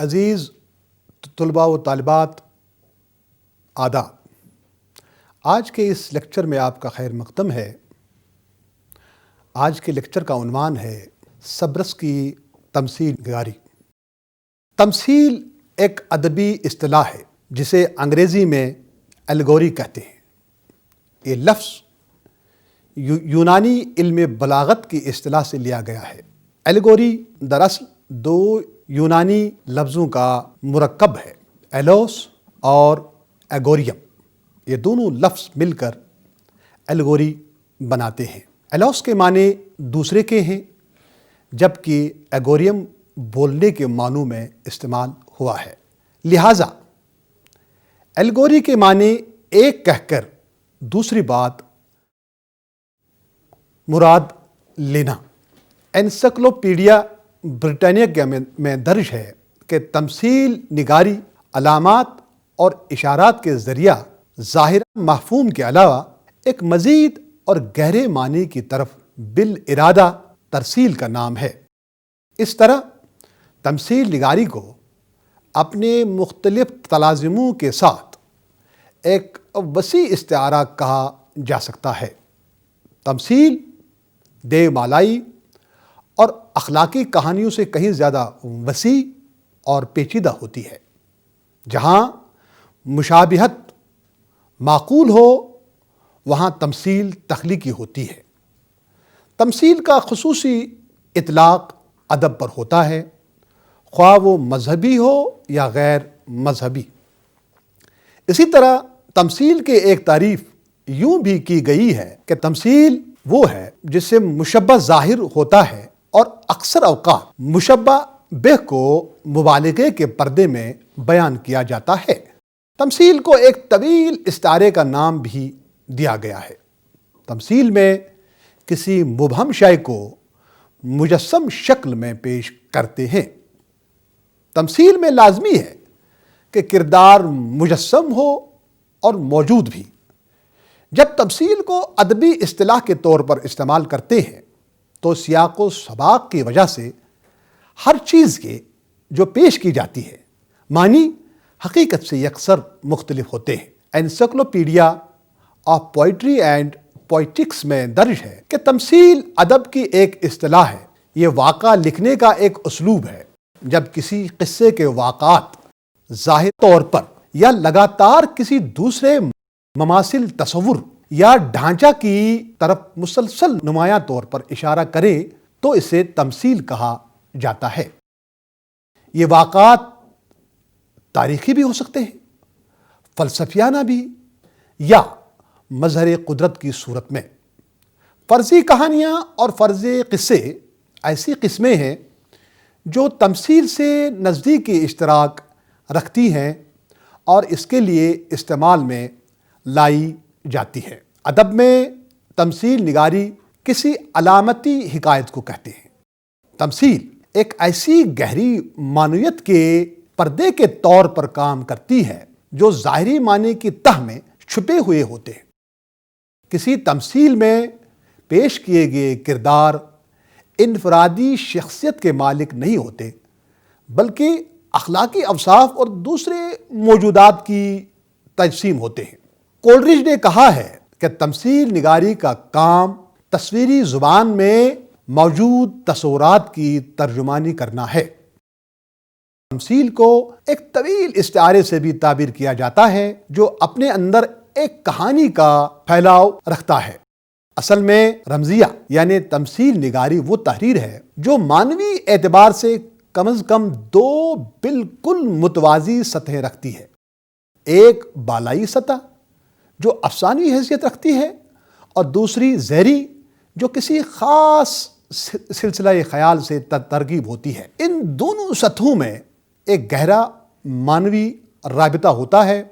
عزیز طلباء و طالبات، آداب۔ آج کے اس لیکچر میں آپ کا خیر مقدم ہے۔ آج کے لیکچر کا عنوان ہے صبرس کی تمثیل نگاری۔ تمثیل ایک ادبی اصطلاح ہے جسے انگریزی میں الگوری کہتے ہیں۔ یہ لفظ یونانی علم بلاغت کی اصطلاح سے لیا گیا ہے۔ الگوری دراصل دو یونانی لفظوں کا مرکب ہے، ایلوس اور ایگوریم۔ یہ دونوں لفظ مل کر الگوری بناتے ہیں۔ ایلوس کے معنی دوسرے کے ہیں، جبکہ ایگوریم بولنے کے معنوں میں استعمال ہوا ہے۔ لہٰذا الگوری کے معنی ایک کہہ کر دوسری بات مراد لینا۔ انسائکلوپیڈیا بریٹانیکا میں درج ہے کہ تمثیل نگاری علامات اور اشارات کے ذریعہ ظاہر مفہوم کے علاوہ ایک مزید اور گہرے معنی کی طرف بالارادہ ترسیل کا نام ہے۔ اس طرح تمثیل نگاری کو اپنے مختلف تلازموں کے ساتھ ایک وسیع استعارہ کہا جا سکتا ہے۔ تمثیل دیو مالائی اور اخلاقی کہانیوں سے کہیں زیادہ وسیع اور پیچیدہ ہوتی ہے۔ جہاں مشابہت معقول ہو، وہاں تمثیل تخلیقی ہوتی ہے۔ تمثیل کا خصوصی اطلاق ادب پر ہوتا ہے، خواہ وہ مذہبی ہو یا غیر مذہبی۔ اسی طرح تمثیل کے ایک تعریف یوں بھی کی گئی ہے کہ تمثیل وہ ہے جس سے مشبہ ظاہر ہوتا ہے اور اکثر اوقات مشبہ بہ کو مبالغے کے پردے میں بیان کیا جاتا ہے۔ تمثیل کو ایک طویل استعارے کا نام بھی دیا گیا ہے۔ تمثیل میں کسی مبہم شے کو مجسم شکل میں پیش کرتے ہیں۔ تمثیل میں لازمی ہے کہ کردار مجسم ہو اور موجود بھی۔ جب تمثیل کو ادبی اصطلاح کے طور پر استعمال کرتے ہیں تو سیاق و سباق کی وجہ سے ہر چیز کے جو پیش کی جاتی ہے معنی حقیقت سے یکسر مختلف ہوتے ہیں۔ انسائکلوپیڈیا آف پوئٹری اینڈ پوئٹکس میں درج ہے کہ تمثیل ادب کی ایک اصطلاح ہے۔ یہ واقعہ لکھنے کا ایک اسلوب ہے جب کسی قصے کے واقعات ظاہر طور پر یا لگاتار کسی دوسرے مماثل تصور یا ڈھانچہ کی طرف مسلسل نمایاں طور پر اشارہ کرے تو اسے تمثیل کہا جاتا ہے۔ یہ واقعات تاریخی بھی ہو سکتے ہیں، فلسفیانہ بھی، یا مظہر قدرت کی صورت میں۔ فرضی کہانیاں اور فرضی قصے ایسی قسمیں ہیں جو تمثیل سے نزدیکی اشتراک رکھتی ہیں اور اس کے لیے استعمال میں لائی جاتی ہے۔ ادب میں تمثیل نگاری کسی علامتی حکایت کو کہتے ہیں۔ تمثیل ایک ایسی گہری معنویت کے پردے کے طور پر کام کرتی ہے جو ظاہری معنی کی تہ میں چھپے ہوئے ہوتے ہیں۔ کسی تمثیل میں پیش کیے گئے کردار انفرادی شخصیت کے مالک نہیں ہوتے، بلکہ اخلاقی اوصاف اور دوسرے موجودات کی تجسیم ہوتے ہیں۔ کولرج نے کہا ہے کہ تمثیل نگاری کا کام تصویری زبان میں موجود تصورات کی ترجمانی کرنا ہے۔ تمثیل کو ایک طویل استعارے سے بھی تعبیر کیا جاتا ہے جو اپنے اندر ایک کہانی کا پھیلاؤ رکھتا ہے۔ اصل میں رمزیہ یعنی تمثیل نگاری وہ تحریر ہے جو معنوی اعتبار سے کم از کم دو بالکل متوازی سطحیں رکھتی ہے۔ ایک بالائی سطح جو افسانوی حیثیت رکھتی ہے اور دوسری ذیلی جو کسی خاص سلسلہ خیال سے ترکیب ہوتی ہے۔ ان دونوں سطحوں میں ایک گہرا معنوی رابطہ ہوتا ہے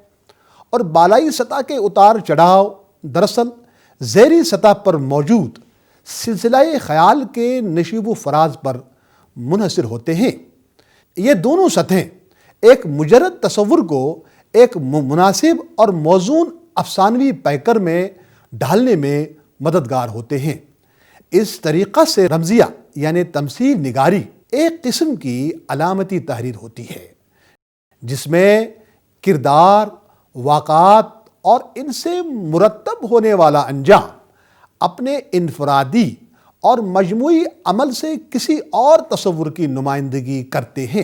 اور بالائی سطح کے اتار چڑھاؤ دراصل ذیلی سطح پر موجود سلسلہ خیال کے نشیب و فراز پر منحصر ہوتے ہیں۔ یہ دونوں سطحیں ایک مجرد تصور کو ایک مناسب اور موزون افسانوی پیکر میں ڈھالنے میں مددگار ہوتے ہیں۔ اس طریقہ سے رمزیہ یعنی تمثیل نگاری ایک قسم کی علامتی تحریر ہوتی ہے۔ جس میں کردار، واقعات اور ان سے مرتب ہونے والا انجام اپنے انفرادی اور مجموعی عمل سے کسی اور تصور کی نمائندگی کرتے ہیں۔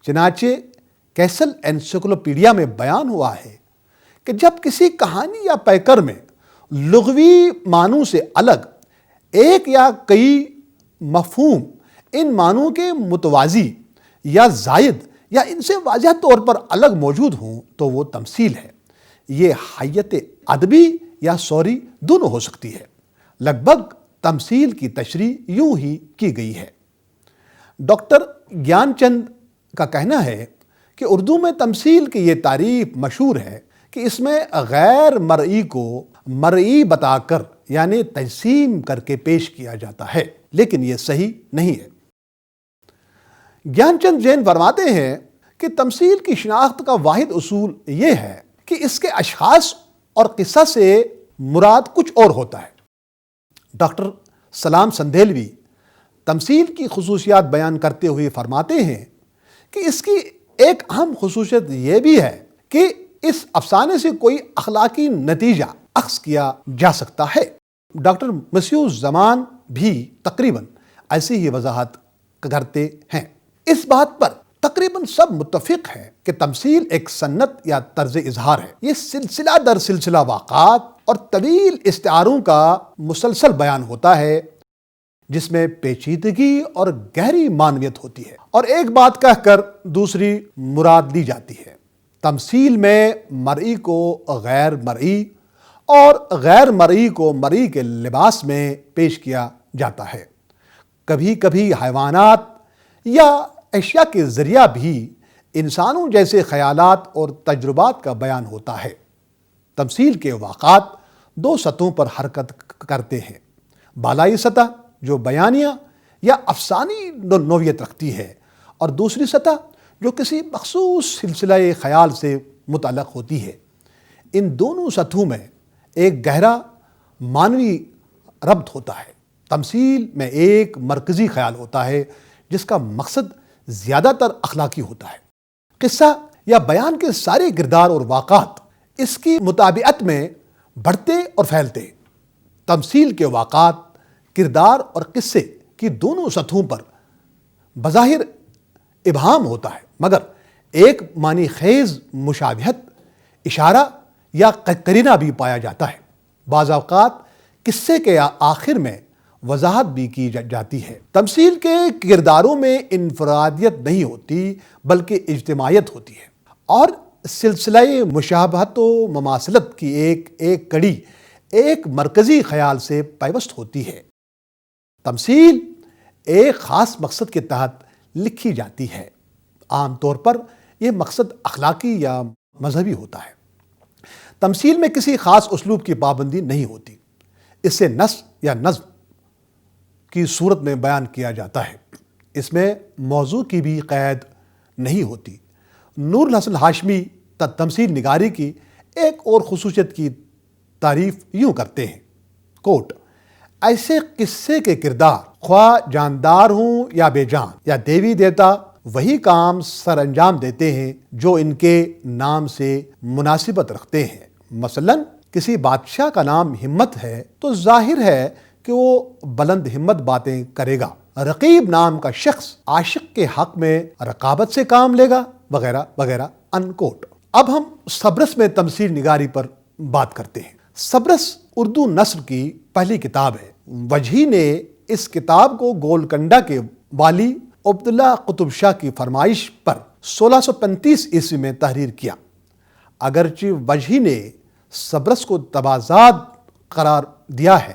چنانچہ کیسل انسائکلوپیڈیا میں بیان ہوا ہے کہ جب کسی کہانی یا پیکر میں لغوی معنوں سے الگ ایک یا کئی مفہوم ان معنوں کے متوازی یا زائد یا ان سے واضح طور پر الگ موجود ہوں تو وہ تمثیل ہے۔ یہ حیت ادبی یا سوری دونوں ہو سکتی ہے۔ لگ بھگ تمثیل کی تشریح یوں ہی کی گئی ہے۔ ڈاکٹر گیان چند کا کہنا ہے کہ اردو میں تمثیل کی یہ تعریف مشہور ہے کہ اس میں غیر مرئی کو مرئی بتا کر یعنی تجسیم کر کے پیش کیا جاتا ہے، لیکن یہ صحیح نہیں ہے۔ گیان چند جین فرماتے ہیں کہ تمثیل کی شناخت کا واحد اصول یہ ہے کہ اس کے اشخاص اور قصہ سے مراد کچھ اور ہوتا ہے۔ ڈاکٹر سلام سندھیلوی تمثیل کی خصوصیات بیان کرتے ہوئے فرماتے ہیں کہ اس کی ایک اہم خصوصیت یہ بھی ہے کہ اس افسانے سے کوئی اخلاقی نتیجہ اخذ کیا جا سکتا ہے۔ ڈاکٹر مسیو زمان بھی تقریباً ایسی ہی وضاحت کرتے ہیں۔ اس بات پر تقریباً سب متفق ہیں کہ تمثیل ایک سنت یا طرز اظہار ہے۔ یہ سلسلہ در سلسلہ واقعات اور طویل استعاروں کا مسلسل بیان ہوتا ہے جس میں پیچیدگی اور گہری معنویت ہوتی ہے اور ایک بات کہہ کر دوسری مراد لی جاتی ہے۔ تمثیل میں مرئی کو غیر مرئی اور غیر مرئی کو مرئی کے لباس میں پیش کیا جاتا ہے۔ کبھی کبھی حیوانات یا اشیاء کے ذریعہ بھی انسانوں جیسے خیالات اور تجربات کا بیان ہوتا ہے۔ تمثیل کے واقعات دو سطحوں پر حرکت کرتے ہیں۔ بالائی سطح جو بیانیہ یا افسانی نوعیت رکھتی ہے اور دوسری سطح جو کسی مخصوص سلسلہ خیال سے متعلق ہوتی ہے۔ ان دونوں سطحوں میں ایک گہرا معنوی ربط ہوتا ہے۔ تمثیل میں ایک مرکزی خیال ہوتا ہے جس کا مقصد زیادہ تر اخلاقی ہوتا ہے۔ قصہ یا بیان کے سارے کردار اور واقعات اس کی مطابقت میں بڑھتے اور پھیلتے ہیں۔ تمثیل کے واقعات، کردار اور قصے کی دونوں سطحوں پر بظاہر ابہام ہوتا ہے، مگر ایک معنی خیز مشابہت، اشارہ یا قرینہ بھی پایا جاتا ہے۔ بعض اوقات قصے کے آخر میں وضاحت بھی کی جاتی ہے۔ تمثیل کے کرداروں میں انفرادیت نہیں ہوتی بلکہ اجتماعیت ہوتی ہے اور سلسلہ مشابہت و مماثلت کی ایک کڑی ایک مرکزی خیال سے پیوست ہوتی ہے۔ تمثیل ایک خاص مقصد کے تحت لکھی جاتی ہے۔ عام طور پر یہ مقصد اخلاقی یا مذہبی ہوتا ہے۔ تمثیل میں کسی خاص اسلوب کی پابندی نہیں ہوتی۔ اسے نثر یا نظم کی صورت میں بیان کیا جاتا ہے۔ اس میں موضوع کی بھی قید نہیں ہوتی۔ نور الحسن ہاشمی تمثیل نگاری کی ایک اور خصوصیت کی تعریف یوں کرتے ہیں، کوٹ، ایسے قصے کے کردار خواہ جاندار ہوں یا بے جان یا دیوی دیوتا وہی کام سر انجام دیتے ہیں جو ان کے نام سے مناسبت رکھتے ہیں۔ مثلاً کسی بادشاہ کا نام ہمت ہے تو ظاہر ہے کہ وہ بلند ہمت باتیں کرے گا۔ رقیب نام کا شخص عاشق کے حق میں رقابت سے کام لے گا، وغیرہ وغیرہ، انکوٹ۔ اب ہم صبرس میں تمثیل نگاری پر بات کرتے ہیں۔ صبرس اردو نثر کی پہلی کتاب ہے۔ وجہی نے اس کتاب کو گولکنڈہ کے والی عبداللہ قطب شاہ کی فرمائش پر 1635 میں تحریر کیا۔ اگرچہ وجہی نے صبرس کو تبازاد قرار دیا ہے،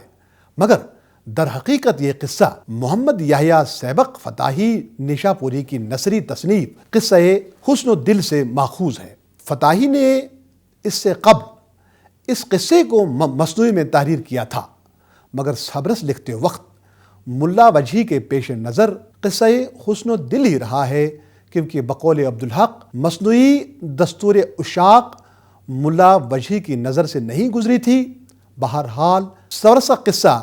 مگر در حقیقت یہ قصہ محمد یحییٰ سیبق فتاحی نیشاپوری کی نثری تصنیف قصہ حسن الدل سے ماخوذ ہے۔ فتاحی نے اس سے قبل اس قصے کو مثنوی میں تحریر کیا تھا، مگر صبرس لکھتے وقت ملا وجہی کے پیش نظر قصہ حسن الدل ہی رہا ہے، کیونکہ بقول عبدالحق مثنوی دستور اشاق ملا وجہی کی نظر سے نہیں گزری تھی۔ بہرحال صبرس کا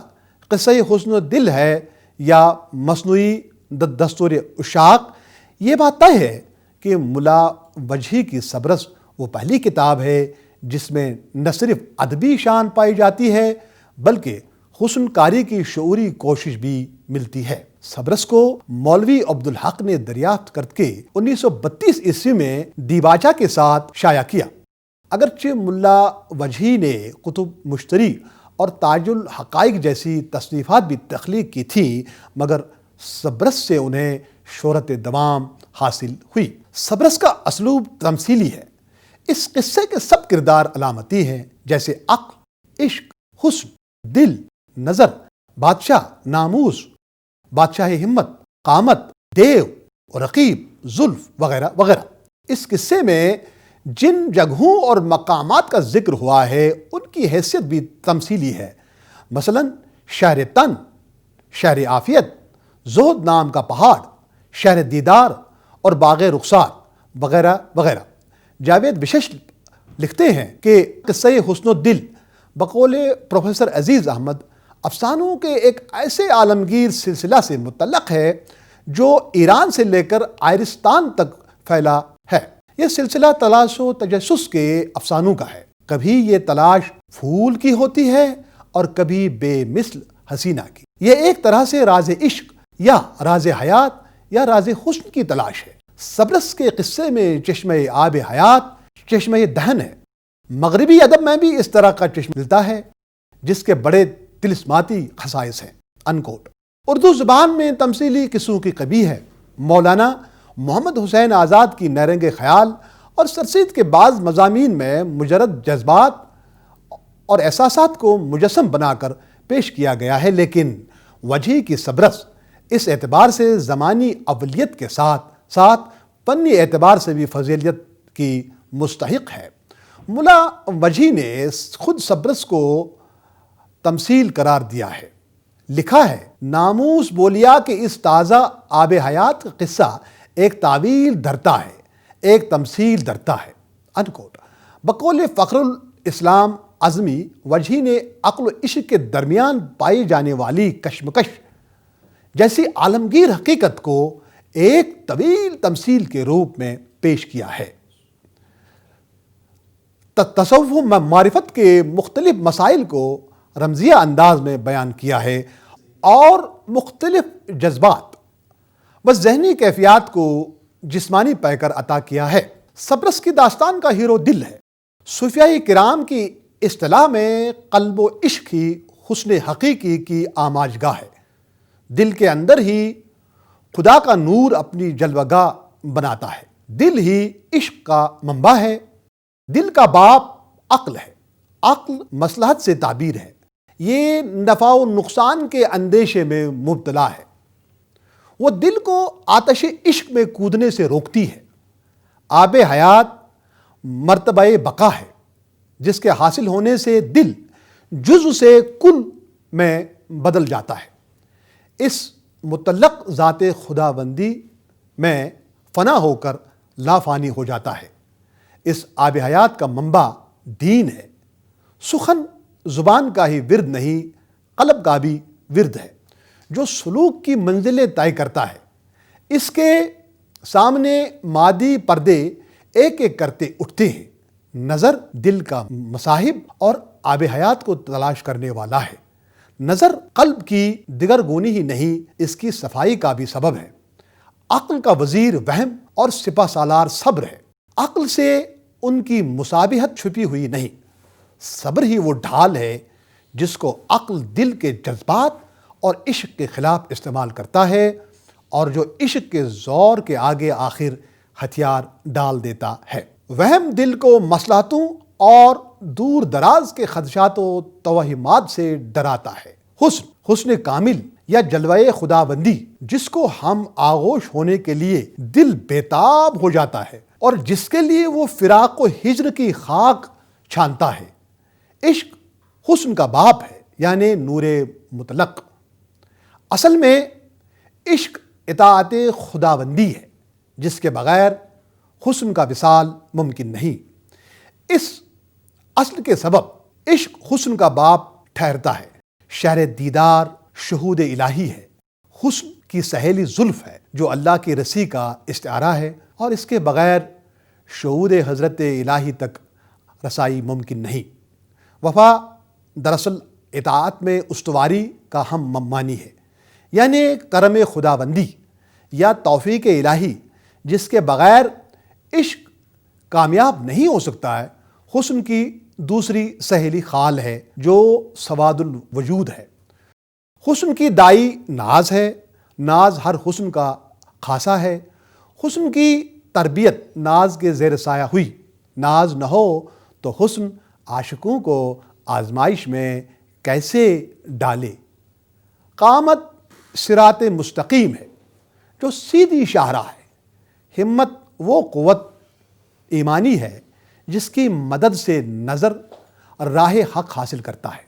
قصہ حسن الدل ہے یا مثنوی دستور اشاق، یہ بات طے ہے کہ ملا وجہی کی سبرس وہ پہلی کتاب ہے جس میں نہ صرف ادبی شان پائی جاتی ہے بلکہ حسن کاری کی شعوری کوشش بھی ملتی ہے۔ سبرس کو مولوی عبدالحق نے دریافت کر کے 1932 عیسوی میں دیباچہ کے ساتھ شائع کیا۔ اگرچہ ملا وجہی نے کتب مشتری اور تاج الحقائق جیسی تصنیفات بھی تخلیق کی تھی مگر سبرس سے انہیں شہرت دوام حاصل ہوئی۔ سبرس کا اسلوب تمثیلی ہے۔ اس قصے کے سب کردار علامتی ہیں جیسے عقل، عشق، حسن، دل، نظر، بادشاہ، ناموس، بادشاہ ہمت، قامت، دیو، رقیب، زلف وغیرہ وغیرہ۔ اس قصے میں جن جگہوں اور مقامات کا ذکر ہوا ہے ان کی حیثیت بھی تمثیلی ہے، مثلا شہر تن، شہر عافیت، زہد نام کا پہاڑ، شہر دیدار اور باغ رخسار وغیرہ وغیرہ۔ جاوید بشش لکھتے ہیں کہ قصہ حسن و دل بقول پروفیسر عزیز احمد افسانوں کے ایک ایسے عالمگیر سلسلہ سے متعلق ہے جو ایران سے لے کر آئرستان تک پھیلا ہے۔ یہ سلسلہ تلاش و تجسس کے افسانوں کا ہے۔ کبھی یہ تلاش پھول کی ہوتی ہے اور کبھی بے مثل حسینہ کی۔ یہ ایک طرح سے راز عشق یا راز حیات یا راز حسن کی تلاش ہے۔ سبرس کے قصے میں چشمہ آب حیات چشمہ دہن ہے۔ مغربی ادب میں بھی اس طرح کا چشمہ ملتا ہے جس کے بڑے طلسماتی خصائص ہیں۔ انکوٹ۔ اردو زبان میں تمثیلی قصوں کی کبھی ہے۔ مولانا محمد حسین آزاد کی نیرنگ خیال اور سرسید کے بعض مضامین میں مجرد جذبات اور احساسات کو مجسم بنا کر پیش کیا گیا ہے، لیکن وجہی کی سبرس اس اعتبار سے زمانی اولیت کے ساتھ ساتھ فنی اعتبار سے بھی فضیلت کی مستحق ہے۔ ملا وجہی نے خود سبرس کو تمثیل قرار دیا ہے۔ لکھا ہے، ناموس بولیا کہ اس تازہ آب حیات کا قصہ ایک تعویل دھرتا ہے، ایک تمثیل دھرتا ہے۔ انکوٹ۔ بقول فخر الاسلام اعظمی، وجہی نے عقل و عشق کے درمیان پائی جانے والی کشمکش جیسی عالمگیر حقیقت کو ایک طویل تمثیل کے روپ میں پیش کیا ہے۔ تصوف و معرفت کے مختلف مسائل کو رمزیہ انداز میں بیان کیا ہے اور مختلف جذبات و ذہنی کیفیات کو جسمانی پیکر عطا کیا ہے۔ سبرس کی داستان کا ہیرو دل ہے۔ صوفیاء کرام کی اصطلاح میں قلب و عشق ہی حسن حقیقی کی آماج گاہ ہے۔ دل کے اندر ہی خدا کا نور اپنی جلوہ گاہ بناتا ہے۔ دل ہی عشق کا منبع ہے۔ دل کا باپ عقل ہے۔ عقل مصلحت سے تعبیر ہے۔ یہ نفع و نقصان کے اندیشے میں مبتلا ہے۔ وہ دل کو آتش عشق میں کودنے سے روکتی ہے۔ آب حیات مرتبہ بقا ہے جس کے حاصل ہونے سے دل جزء سے کل میں بدل جاتا ہے۔ اس متعلق ذات خداوندی میں فنا ہو کر لافانی ہو جاتا ہے۔ اس آب حیات کا منبع دین ہے۔ سخن زبان کا ہی ورد نہیں، قلب کا بھی ورد ہے جو سلوک کی منزلیں طے کرتا ہے۔ اس کے سامنے مادی پردے ایک ایک کرتے اٹھتے ہیں۔ نظر دل کا مصاحب اور آب حیات کو تلاش کرنے والا ہے۔ نظر قلب کی دگرگونی ہی نہیں، اس کی صفائی کا بھی سبب ہے۔ عقل کا وزیر وہم اور سپہ سالار صبر ہے۔ عقل سے ان کی مشابہت چھپی ہوئی نہیں۔ صبر ہی وہ ڈھال ہے جس کو عقل دل کے جذبات اور عشق کے خلاف استعمال کرتا ہے اور جو عشق کے زور کے آگے آخر ہتھیار ڈال دیتا ہے۔ وہم دل کو مصلحتوں اور دور دراز کے خدشات و توہمات سے ڈراتا ہے۔ حسن کامل یا جلوہ خداوندی جس کو ہم آغوش ہونے کے لیے دل بیتاب ہو جاتا ہے اور جس کے لیے وہ فراق و ہجر کی خاک چھانتا ہے۔ عشق حسن کا باپ ہے، یعنی نور مطلق۔ اصل میں عشق اطاعت خداوندی ہے جس کے بغیر حسن کا وصال ممکن نہیں۔ اس اصل کے سبب عشق حسن کا باپ ٹھہرتا ہے۔ شہر دیدار شہود الہی ہے۔ حسن کی سہیلی زلف ہے جو اللہ کی رسی کا استعارہ ہے اور اس کے بغیر شعور حضرت الہی تک رسائی ممکن نہیں۔ وفا دراصل اطاعت میں استواری کا ہم معنی ہے، یعنی کرم خداوندی یا توفیق الہی جس کے بغیر عشق کامیاب نہیں ہو سکتا ہے، حسن کی دوسری سہیلی خال ہے جو سواد الوجود ہے۔ حسن کی دائی ناز ہے، ناز ہر حسن کا خاصہ ہے۔ حسن کی تربیت ناز کے زیر سایہ ہوئی، ناز نہ ہو تو حسن عاشقوں کو آزمائش میں کیسے ڈالے۔ قامت صراط مستقیم ہے جو سیدھی شاہراہ ہے۔ ہمت وہ قوت ایمانی ہے جس کی مدد سے نظر راہ حق حاصل کرتا ہے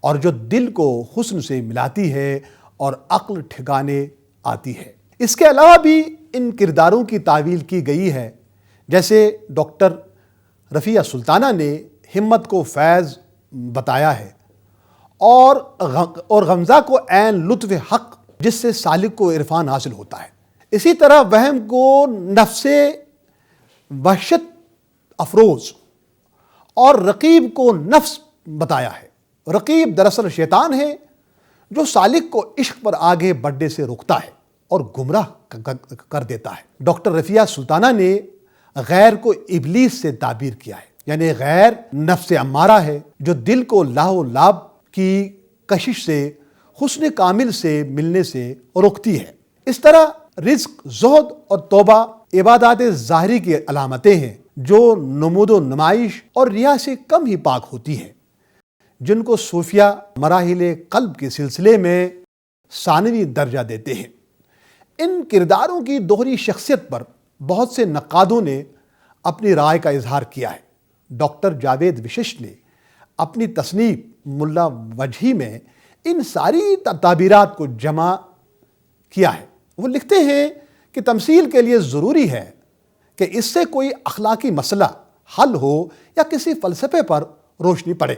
اور جو دل کو حسن سے ملاتی ہے اور عقل ٹھکانے آتی ہے۔ اس کے علاوہ بھی ان کرداروں کی تعویل کی گئی ہے، جیسے ڈاکٹر رفیہ سلطانہ نے ہمت کو فیض بتایا ہے اور غمزہ کو عین لطف حق جس سے سالک کو عرفان حاصل ہوتا ہے۔ اسی طرح وہم کو نفس وحشت افروز اور رقیب کو نفس بتایا ہے۔ رقیب دراصل شیطان ہے جو سالک کو عشق پر آگے بڑھنے سے روکتا ہے اور گمراہ کر دیتا ہے۔ ڈاکٹر رفیہ سلطانہ نے غیر کو ابلیس سے تعبیر کیا ہے، یعنی غیر نفس امارہ ہے جو دل کو لاہ و لاب کی کشش سے حسن کامل سے ملنے سے روکتی ہے۔ اس طرح رزق، زہد اور توبہ عبادات ظاہری کی علامتیں ہیں جو نمود و نمائش اور ریا سے کم ہی پاک ہوتی ہیں، جن کو صوفیہ مراحل قلب کے سلسلے میں ثانوی درجہ دیتے ہیں۔ ان کرداروں کی دوہری شخصیت پر بہت سے نقادوں نے اپنی رائے کا اظہار کیا ہے۔ ڈاکٹر جاوید وششٹ نے اپنی تصنیف ملا وجہی میں ان ساری تعبیرات کو جمع کیا ہے۔ وہ لکھتے ہیں کہ تمثیل کے لیے ضروری ہے کہ اس سے کوئی اخلاقی مسئلہ حل ہو یا کسی فلسفے پر روشنی پڑے۔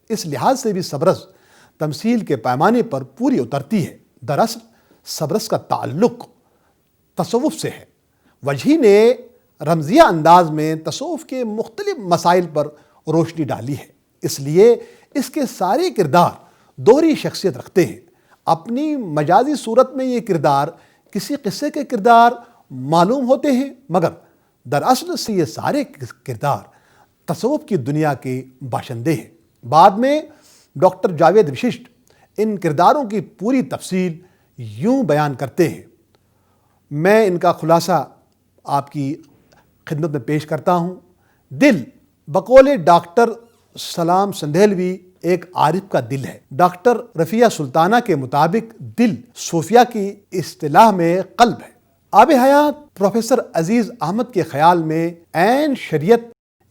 اس لحاظ سے بھی سبرس تمثیل کے پیمانے پر پوری اترتی ہے۔ دراصل سبرس کا تعلق تصوف سے ہے۔ وجہی نے رمزیہ انداز میں تصوف کے مختلف مسائل پر روشنی ڈالی ہے، اس لیے اس کے سارے کردار دوہری شخصیت رکھتے ہیں۔ اپنی مجازی صورت میں یہ کردار کسی قصے کے کردار معلوم ہوتے ہیں، مگر دراصل سے یہ سارے کردار تصوف کی دنیا کے باشندے ہیں۔ بعد میں ڈاکٹر جاوید وششٹ ان کرداروں کی پوری تفصیل یوں بیان کرتے ہیں، میں ان کا خلاصہ آپ کی خدمت میں پیش کرتا ہوں۔ دل بقول ڈاکٹر سلام سندھیلوی ایک عارف کا دل ہے۔ ڈاکٹر رفیہ سلطانہ کے مطابق دل صوفیہ کی اصطلاح میں قلب ہے۔ آب حیات پروفیسر عزیز احمد کے خیال میں عین شریعت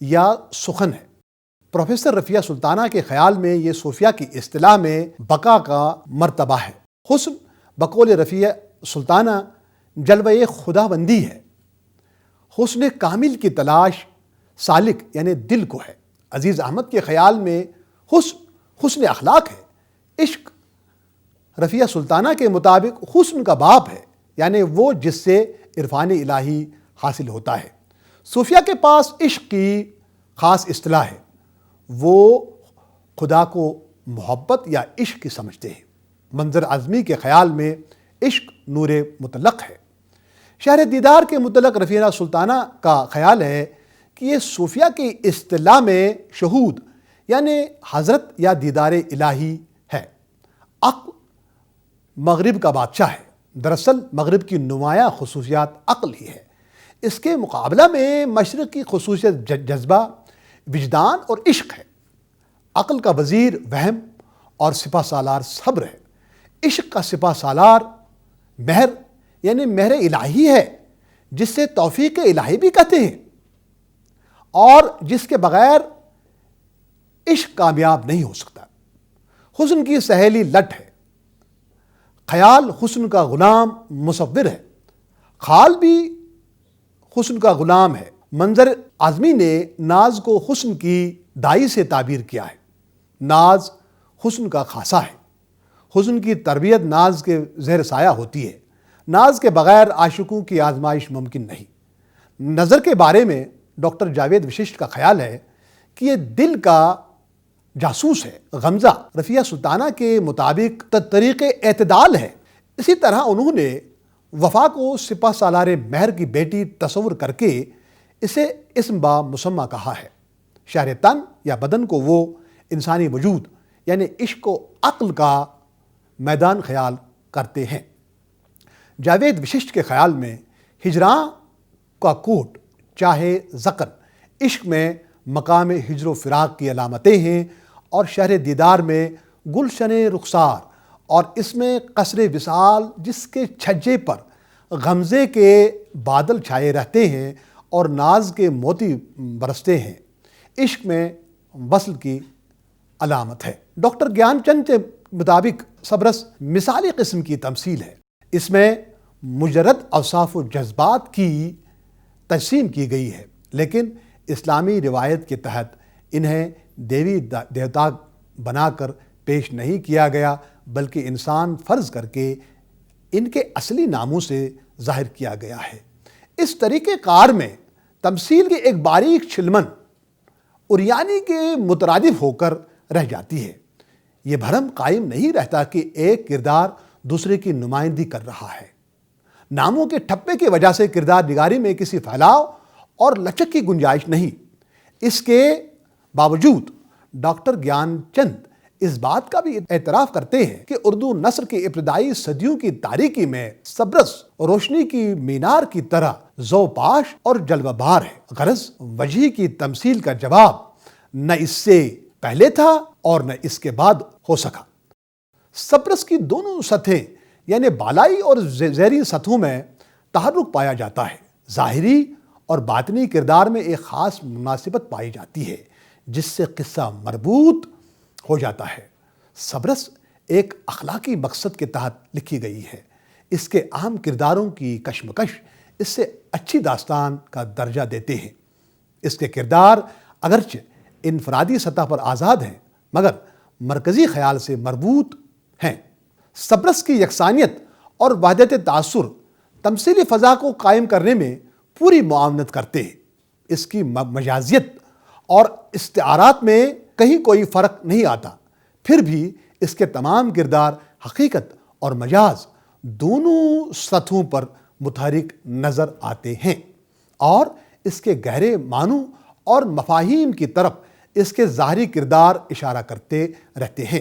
یا سخن ہے۔ پروفیسر رفیہ سلطانہ کے خیال میں یہ صوفیہ کی اصطلاح میں بقا کا مرتبہ ہے۔ حسن بقول رفیہ سلطانہ جلوہ خداوندی ہے۔ حسن کامل کی تلاش سالک یعنی دل کو ہے۔ عزیز احمد کے خیال میں حسن اخلاق ہے۔ عشق رفیہ سلطانہ کے مطابق حسن کا باپ ہے، یعنی وہ جس سے عرفان الہی حاصل ہوتا ہے۔ صوفیہ کے پاس عشق کی خاص اصطلاح ہے، وہ خدا کو محبت یا عشق کی سمجھتے ہیں۔ منظر اعظمی کے خیال میں عشق نور مطلق ہے۔ شہر دیدار کے متعلق رفیہ سلطانہ کا خیال ہے کہ یہ صوفیہ کی اصطلاح میں شہود یعنی حضرت یا دیدار الہی ہے۔ عقل مغرب کا بادشاہ ہے۔ دراصل مغرب کی نمایاں خصوصیات عقل ہی ہے۔ اس کے مقابلہ میں مشرق کی خصوصیت جذبہ، وجدان اور عشق ہے۔ عقل کا وزیر وہم اور سپہ سالار صبر ہے۔ عشق کا سپہ سالار مہر یعنی مہر الہی ہے، جس سے توفیق الہی بھی کہتے ہیں اور جس کے بغیر عشق کامیاب نہیں ہو سکتا۔ حسن کی سہیلی لٹ ہے۔ خیال حسن کا غلام مصور ہے۔ خال بھی حسن کا غلام ہے۔ منظر اعظمی نے ناز کو حسن کی دائی سے تعبیر کیا ہے۔ ناز حسن کا خاصہ ہے۔ حسن کی تربیت ناز کے زیر سایہ ہوتی ہے۔ ناز کے بغیر عاشقوں کی آزمائش ممکن نہیں۔ نظر کے بارے میں ڈاکٹر جاوید وششٹ کا خیال ہے کہ یہ دل کا جاسوس ہے۔ غمزہ رفیہ سلطانہ کے مطابق طریق اعتدال ہے۔ اسی طرح انہوں نے وفا کو سپہ سالار مہر کی بیٹی تصور کر کے اسے اسم با مسمہ کہا ہے۔ شہر تن یا بدن کو وہ انسانی وجود یعنی عشق و عقل کا میدان خیال کرتے ہیں۔ جاوید وششٹ کے خیال میں ہجراں کا کوٹ چاہے زقن عشق میں مقام ہجر و فراق کی علامتیں ہیں، اور شہر دیدار میں گلشن رخسار اور اس میں قصر وصال جس کے چھجے پر غمزے کے بادل چھائے رہتے ہیں اور ناز کے موتی برستے ہیں، عشق میں وصل کی علامت ہے۔ ڈاکٹر گیان چند کے مطابق صبرس مثالی قسم کی تمثیل ہے۔ اس میں مجرد اوصاف و جذبات کی تجسیم کی گئی ہے، لیکن اسلامی روایت کے تحت انہیں دیوی دیوتا بنا کر پیش نہیں کیا گیا، بلکہ انسان فرض کر کے ان کے اصلی ناموں سے ظاہر کیا گیا ہے۔ اس طریقہ کار میں تمثیل کی ایک باریک چھلمن عریانی کے مترادف ہو کر رہ جاتی ہے۔ یہ بھرم قائم نہیں رہتا کہ ایک کردار دوسرے کی نمائندگی کر رہا ہے۔ ناموں کے ٹھپے کی وجہ سے کردار نگاری میں کسی پھیلاؤ اور لچک کی گنجائش نہیں۔ اس کے باوجود ڈاکٹر گیان چند اس بات کا بھی اعتراف کرتے ہیں کہ اردو نثر کی ابتدائی صدیوں کی تاریکی میں صبرس روشنی کی مینار کی طرح ذو پاش اور جلوہ بار ہے۔ غرض وجہ کی تمثیل کا جواب نہ اس سے پہلے تھا اور نہ اس کے بعد ہو سکا۔ صبرس کی دونوں سطحیں یعنی بالائی اور زیری سطحوں میں تحرک پایا جاتا ہے۔ ظاہری اور باطنی کردار میں ایک خاص مناسبت پائی جاتی ہے جس سے قصہ مربوط ہو جاتا ہے۔ صبرس ایک اخلاقی مقصد کے تحت لکھی گئی ہے۔ اس کے عام کرداروں کی کشمکش اس سے اچھی داستان کا درجہ دیتے ہیں۔ اس کے کردار اگرچہ انفرادی سطح پر آزاد ہیں مگر مرکزی خیال سے مربوط ہیں۔ صبرس کی یکسانیت اور وحدت تاثر تمثیلی فضا کو قائم کرنے میں پوری معاونت کرتے ہیں۔ اس کی مجازیت اور استعارات میں کہیں کوئی فرق نہیں آتا، پھر بھی اس کے تمام کردار حقیقت اور مجاز دونوں سطحوں پر متحرک نظر آتے ہیں، اور اس کے گہرے معنوں اور مفاہیم کی طرف اس کے ظاہری کردار اشارہ کرتے رہتے ہیں۔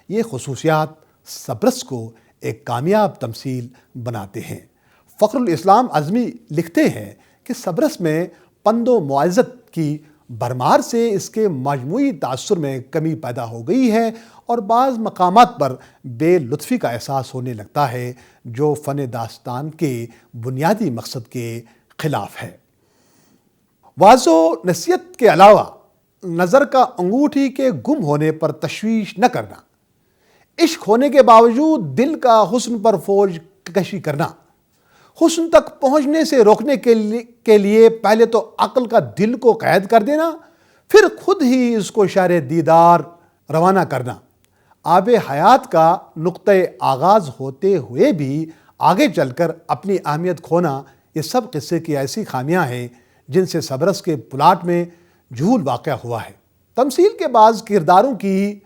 یہ خصوصیات صبرس کو ایک کامیاب تمثیل بناتے ہیں۔ فخر الاسلام اعظمی لکھتے ہیں کہ صبرس میں پند و موعظت کی بھرمار سے اس کے مجموعی تاثر میں کمی پیدا ہو گئی ہے، اور بعض مقامات پر بے لطفی کا احساس ہونے لگتا ہے جو فن داستان کے بنیادی مقصد کے خلاف ہے۔ وعظ و نصیحت کے علاوہ نظر کا انگوٹھی کے گم ہونے پر تشویش نہ کرنا، عشق ہونے کے باوجود دل کا حسن پر فوج کشی کرنا، حسن تک پہنچنے سے روکنے کے لیے پہلے تو عقل کا دل کو قید کر دینا، پھر خود ہی اس کو شہر دیدار روانہ کرنا، آب حیات کا نقطۂ آغاز ہوتے ہوئے بھی آگے چل کر اپنی اہمیت کھونا، یہ سب قصے کی ایسی خامیاں ہیں جن سے صبرس کے پلاٹ میں جھول واقع ہوا ہے۔ تمثیل کے بعض کرداروں کی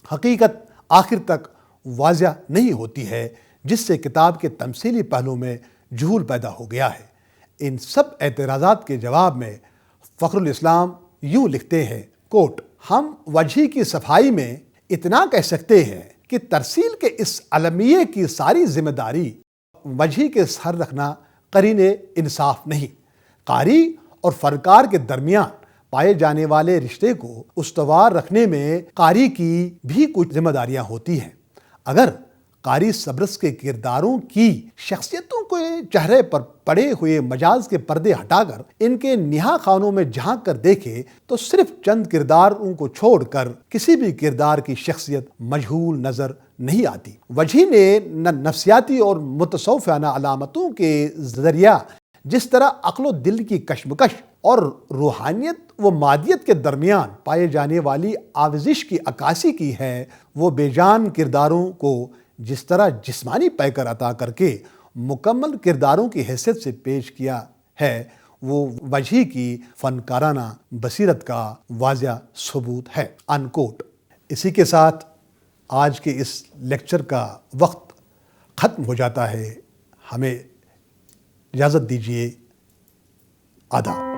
حقیقت آخر تک واضح نہیں ہوتی ہے، جس سے کتاب کے تمثیلی پہلو میں جھول پیدا ہو گیا ہے۔ ان سب اعتراضات کے جواب میں فخر الاسلام یوں لکھتے ہیں، کوٹ: ہم وجہ کی صفائی میں اتنا کہہ سکتے ہیں کہ ترسیل کے اس المیے کی ساری ذمہ داری وجہ کے سر رکھنا قرین انصاف نہیں۔ قاری اور فنکار کے درمیان پائے جانے والے رشتے کو استوار رکھنے میں قاری کی بھی کچھ ذمہ داریاں ہوتی ہیں۔ اگر قاری صبرس کے کرداروں کی شخصیتوں کے چہرے پر پڑے ہوئے مجاز کے پردے ہٹا کر ان کے نہا خانوں میں جھانک کر دیکھے تو صرف چند کرداروں کو چھوڑ کر کسی بھی کردار کی شخصیت مجہول نظر نہیں آتی۔ وجہ نے نفسیاتی اور متصوفانہ علامتوں کے ذریعہ جس طرح عقل و دل کی کشمکش اور روحانیت و مادیت کے درمیان پائے جانے والی آویزش کی عکاسی کی ہے، وہ بے جان کرداروں کو جس طرح جسمانی پیکر عطا کر کے مکمل کرداروں کی حیثیت سے پیش کیا ہے، وہ وجہ کی فنکارانہ بصیرت کا واضح ثبوت ہے انکوٹ۔ اسی کے ساتھ آج کے اس لیکچر کا وقت ختم ہو جاتا ہے، ہمیں اجازت دیجیے، آداب۔